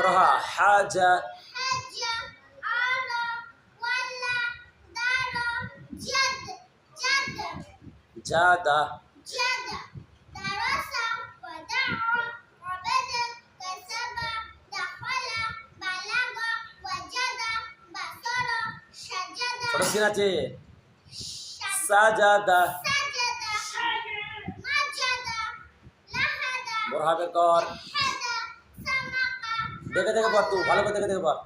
بروها حاجة حاجة على ولا دار جد جد جادة جد درس ودعا عبد كسب دخل بلغ وجد بصر سجد ছোট সিন আছে সাজাদা سجد مجد لحد বড় হবে কর حد سمق দেখে দেখে পড় তুই ভালো করে দেখে দেখে পড়